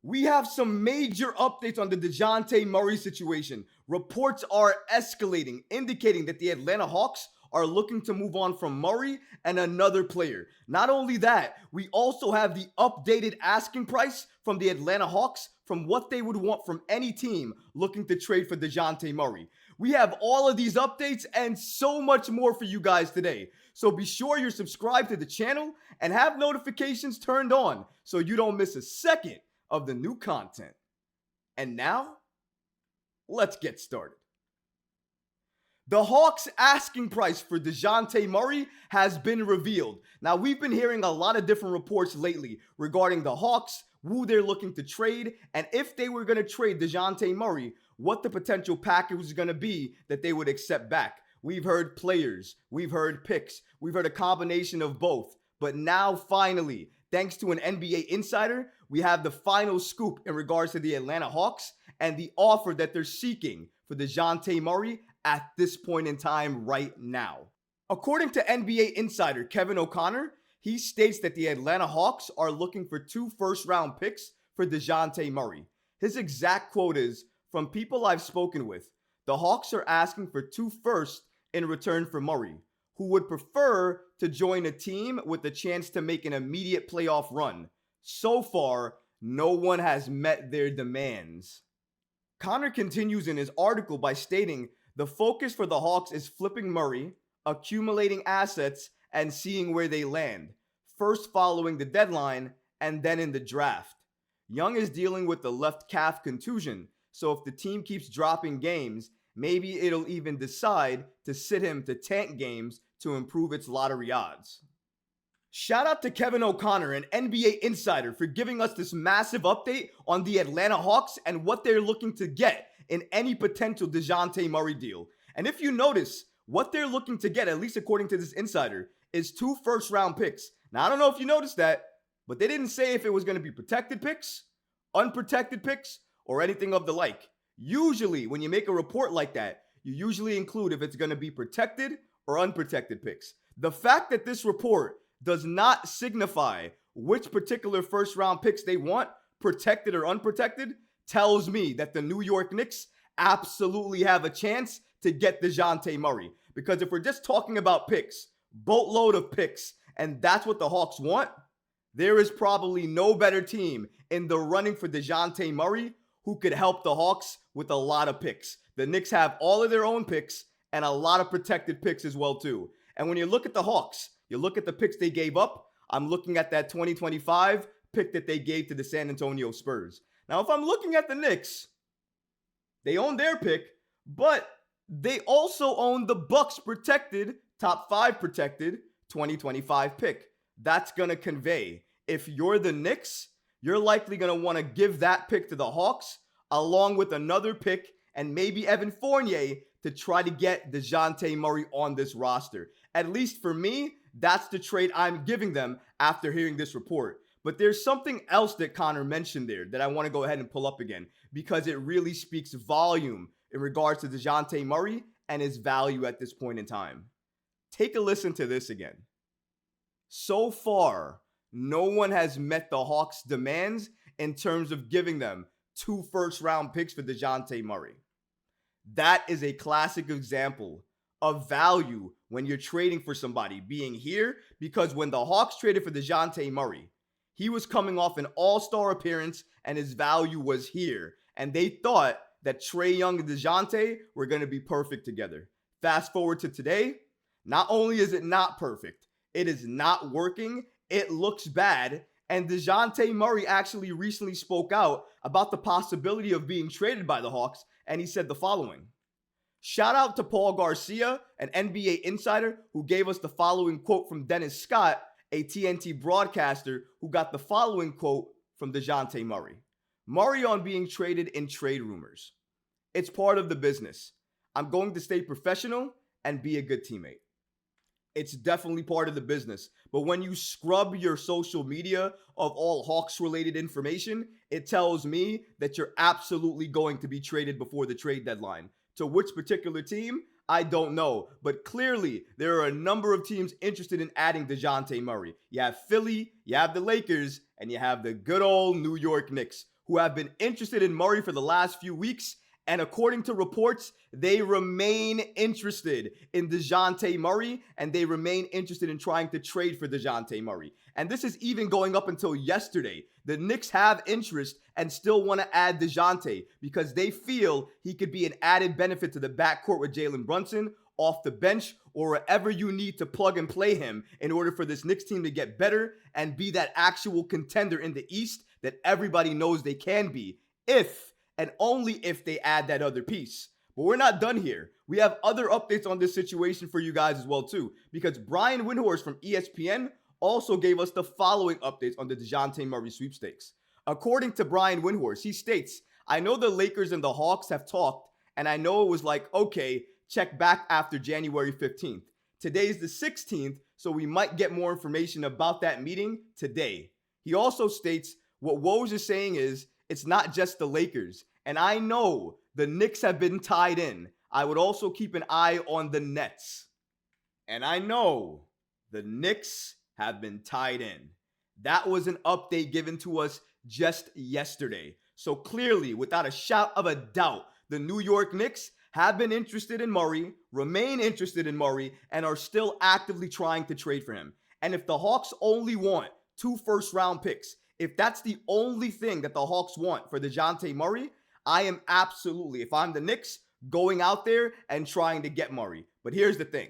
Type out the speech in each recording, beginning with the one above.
We have some major updates on the Dejounte Murray situation. Reports are escalating, indicating that the Atlanta Hawks are looking to move on from Murray and another player. Not only that, we also have the updated asking price from the Atlanta Hawks from what they would want from any team looking to trade for Dejounte Murray. We have all of these updates and so much more for you guys today. So be sure you're subscribed to the channel and have notifications turned on so you don't miss a second of the new content. And now, let's get started. The Hawks' asking price for Dejounte Murray has been revealed. Now, we've been hearing a lot of different reports lately regarding the Hawks, who they're looking to trade, and if they were going to trade Dejounte Murray, what the potential package was going to be that they would accept back. We've heard players, we've heard picks, we've heard a combination of both. But now, finally, thanks to an NBA insider, we have the final scoop in regards to the Atlanta Hawks and the offer that they're seeking for Dejounte Murray at this point in time right now. According to NBA insider Kevin O'Connor, he states that the Atlanta Hawks are looking for 2 first-round picks for Dejounte Murray. His exact quote is, "From people I've spoken with, the Hawks are asking for 2 firsts in return for Murray, who would prefer to join a team with a chance to make an immediate playoff run. So far, no one has met their demands." Connor continues in his article by stating, "The focus for the Hawks is flipping Murray, accumulating assets, and seeing where they land, first following the deadline and then in the draft. Young is dealing with the left calf contusion, so if the team keeps dropping games, maybe it'll even decide to sit him to tank games to improve its lottery odds." Shout out to Kevin O'Connor, an NBA insider, for giving us this massive update on the Atlanta Hawks and what they're looking to get in any potential Dejounte Murray deal. And if you notice, what they're looking to get, at least according to this insider, is 2 first-round picks. Now, I don't know if you noticed that, but they didn't say if it was going to be protected picks, unprotected picks, or anything of the like. Usually, when you make a report like that, you usually include if it's going to be protected or unprotected picks. The fact that this report does not signify which particular first-round picks they want, protected or unprotected, tells me that the New York Knicks absolutely have a chance to get Dejounte Murray. Because if we're just talking about picks, boatload of picks, and that's what the Hawks want, there is probably no better team in the running for Dejounte Murray who could help the Hawks with a lot of picks. The Knicks have all of their own picks and a lot of protected picks as well too. And when you look at the Hawks, you look at the picks they gave up, I'm looking at that 2025 pick that they gave to the San Antonio Spurs. Now, if I'm looking at the Knicks, they own their pick, but they also own the Bucks protected, top 5 protected 2025 pick. That's going to convey, if you're the Knicks, you're likely going to want to give that pick to the Hawks along with another pick and maybe Evan Fournier to try to get Dejounte Murray on this roster. At least for me, that's the trade I'm giving them after hearing this report. But there's something else that Connor mentioned there that I want to go ahead and pull up again because it really speaks volume in regards to Dejounte Murray and his value at this point in time. Take a listen to this again. "So far, no one has met the Hawks' demands in terms of giving them 2 first-round picks for Dejounte Murray." That is a classic example of value when you're trading for somebody being here, because when the Hawks traded for Dejounte Murray, he was coming off an all-star appearance and his value was here. And they thought that Trae Young and Dejounte were going to be perfect together. Fast forward to today, not only is it not perfect, it is not working, it looks bad, and Dejounte Murray actually recently spoke out about the possibility of being traded by the Hawks, and he said the following. Shout out to Paul Garcia, an NBA insider, who gave us the following quote from Dennis Scott, a TNT broadcaster, who got the following quote from Dejounte Murray. "Murray on being traded in trade rumors. It's part of the business. I'm going to stay professional and be a good teammate." It's definitely part of the business. But when you scrub your social media of all Hawks-related information, it tells me that you're absolutely going to be traded before the trade deadline. To which particular team? I don't know. But clearly, there are a number of teams interested in adding Dejounte Murray. You have Philly, you have the Lakers, and you have the good old New York Knicks. who have been interested in Murray for the last few weeks. And according to reports, they remain interested in Dejounte Murray, and they remain interested in trying to trade for Dejounte Murray. And this is even going up until yesterday. The Knicks have interest and still want to add Dejounte because they feel he could be an added benefit to the backcourt with Jalen Brunson, off the bench, or wherever you need to plug and play him in order for this Knicks team to get better and be that actual contender in the East that everybody knows they can be, if and only if they add that other piece. But we're not done here. We have other updates on this situation for you guys as well too, because Brian Windhorst from ESPN also gave us the following updates on the Dejounte Murray sweepstakes. According to Brian Windhorst, he states, "I know the Lakers and the Hawks have talked, and I know it was like, okay, check back after January 15th. Today's the 16th, so we might get more information about that meeting today." He also states, what Woj is saying is, it's not just the Lakers, and I know the Knicks have been tied in. I would also keep an eye on the Nets. And I know the Knicks have been tied in. That was an update given to us just yesterday. So clearly, without a shout of a doubt, the New York Knicks have been interested in Murray, remain interested in Murray, and are still actively trying to trade for him. And if the Hawks only want 2 first-round picks, if that's the only thing that the Hawks want for Dejounte Murray, I am absolutely, if I'm the Knicks, going out there and trying to get Murray. But here's the thing.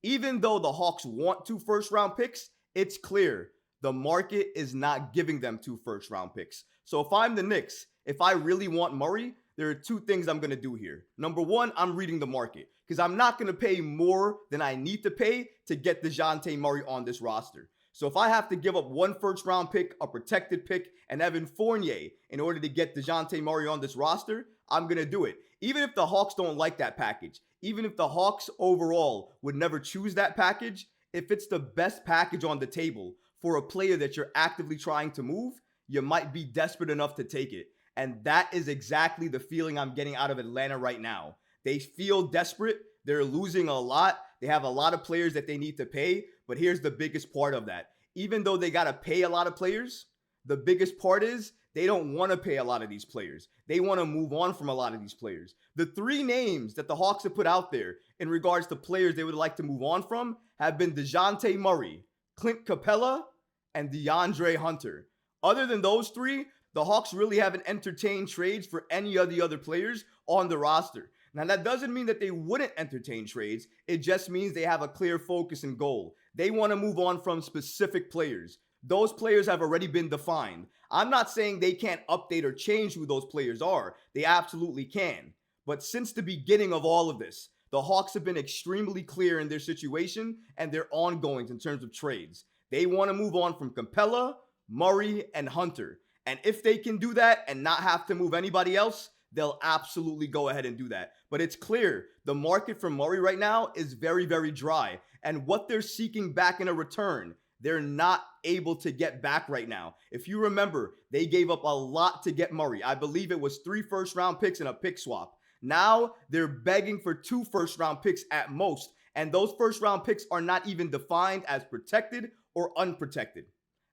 Even though the Hawks want 2 first-round picks, it's clear the market is not giving them 2 first-round picks. So if I'm the Knicks, if I really want Murray, there are 2 things I'm going to do here. Number 1, I'm reading the market because I'm not going to pay more than I need to pay to get Dejounte Murray on this roster. So if I have to give up 1 first-round pick, a protected pick, and Evan Fournier in order to get Dejounte Murray on this roster, I'm going to do it. Even if the Hawks don't like that package, even if the Hawks overall would never choose that package, if it's the best package on the table for a player that you're actively trying to move, you might be desperate enough to take it. And that is exactly the feeling I'm getting out of Atlanta right now. They feel desperate. They're losing a lot. They have a lot of players that they need to pay. But here's the biggest part of that. Even though they got to pay a lot of players, the biggest part is they don't want to pay a lot of these players. They want to move on from a lot of these players. The 3 names that the Hawks have put out there in regards to players they would like to move on from have been Dejounte Murray, Clint Capella, and DeAndre Hunter. Other than those 3, the Hawks really haven't entertained trades for any of the other players on the roster. Now, that doesn't mean that they wouldn't entertain trades. It just means they have a clear focus and goal. They want to move on from specific players. Those players have already been defined. I'm not saying they can't update or change who those players are. They absolutely can. But since the beginning of all of this, the Hawks have been extremely clear in their situation and their ongoings in terms of trades. They want to move on from Capella, Murray, and Hunter. And if they can do that and not have to move anybody else, they'll absolutely go ahead and do that. But it's clear the market for Murray right now is very, very dry. And what they're seeking back in a return, they're not able to get back right now. If you remember, they gave up a lot to get Murray. I believe it was 3 first-round picks and a pick swap. Now they're begging for 2 first-round picks at most. And those first-round picks are not even defined as protected or unprotected.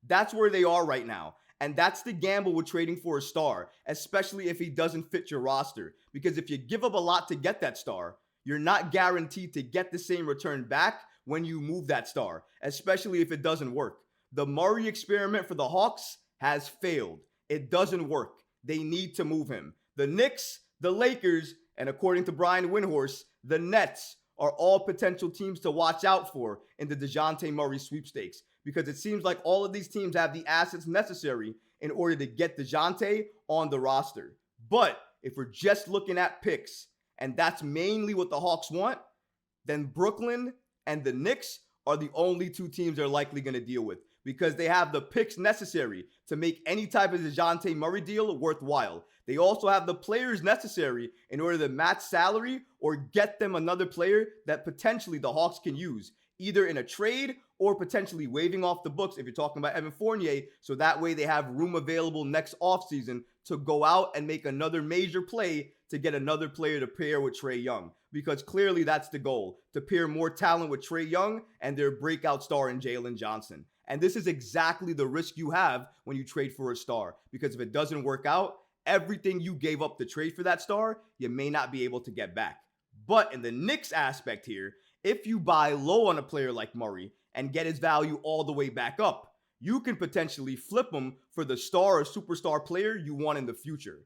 That's where they are right now. And that's the gamble with trading for a star, especially if he doesn't fit your roster. Because if you give up a lot to get that star, you're not guaranteed to get the same return back when you move that star, especially if it doesn't work. The Murray experiment for the Hawks has failed. It doesn't work. They need to move him. The Knicks, the Lakers, and according to Brian Windhorst, the Nets are all potential teams to watch out for in the Dejounte Murray sweepstakes, because it seems like all of these teams have the assets necessary in order to get Dejounte on the roster. But if we're just looking at picks, and that's mainly what the Hawks want, then Brooklyn and the Knicks are the only 2 teams they're likely going to deal with, because they have the picks necessary to make any type of Dejounte Murray deal worthwhile. They also have the players necessary in order to match salary or get them another player that potentially the Hawks can use, either in a trade or potentially waiving off the books if you're talking about Evan Fournier, so that way they have room available next offseason to go out and make another major play to get another player to pair with Trae Young. Because clearly that's the goal, to pair more talent with Trae Young and their breakout star in Jalen Johnson. And this is exactly the risk you have when you trade for a star. Because if it doesn't work out, everything you gave up to trade for that star, you may not be able to get back. But in the Knicks aspect here, if you buy low on a player like Murray and get his value all the way back up, you can potentially flip him for the star or superstar player you want in the future.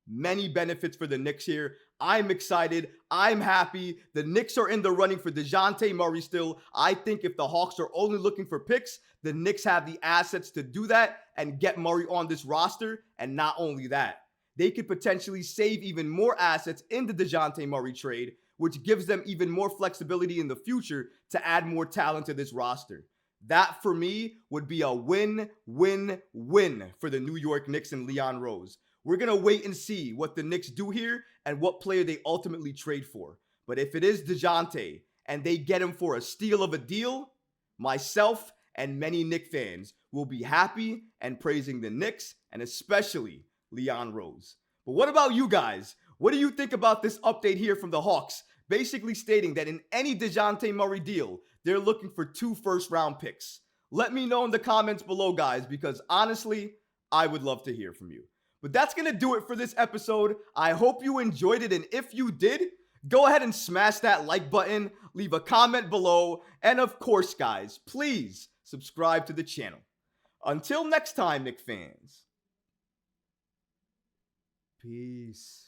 Many benefits for the Knicks here. I'm excited. I'm happy. The Knicks are in the running for Dejounte Murray still. I think if the Hawks are only looking for picks, the Knicks have the assets to do that and get Murray on this roster. And not only that, they could potentially save even more assets in the Dejounte Murray trade, which gives them even more flexibility in the future to add more talent to this roster. That, for me, would be a win-win-win for the New York Knicks and Leon Rose. We're going to wait and see what the Knicks do here and what player they ultimately trade for. But if it is Dejounte and they get him for a steal of a deal, myself and many Knicks fans will be happy and praising the Knicks and especially Leon Rose. But what about you guys? What do you think about this update here from the Hawks? Basically stating that in any Dejounte Murray deal, they're looking for 2 first-round picks. Let me know in the comments below, guys, because honestly, I would love to hear from you. But that's going to do it for this episode. I hope you enjoyed it, and if you did, go ahead and smash that like button, leave a comment below, and of course, guys, please subscribe to the channel. Until next time, Knicks fans. Peace.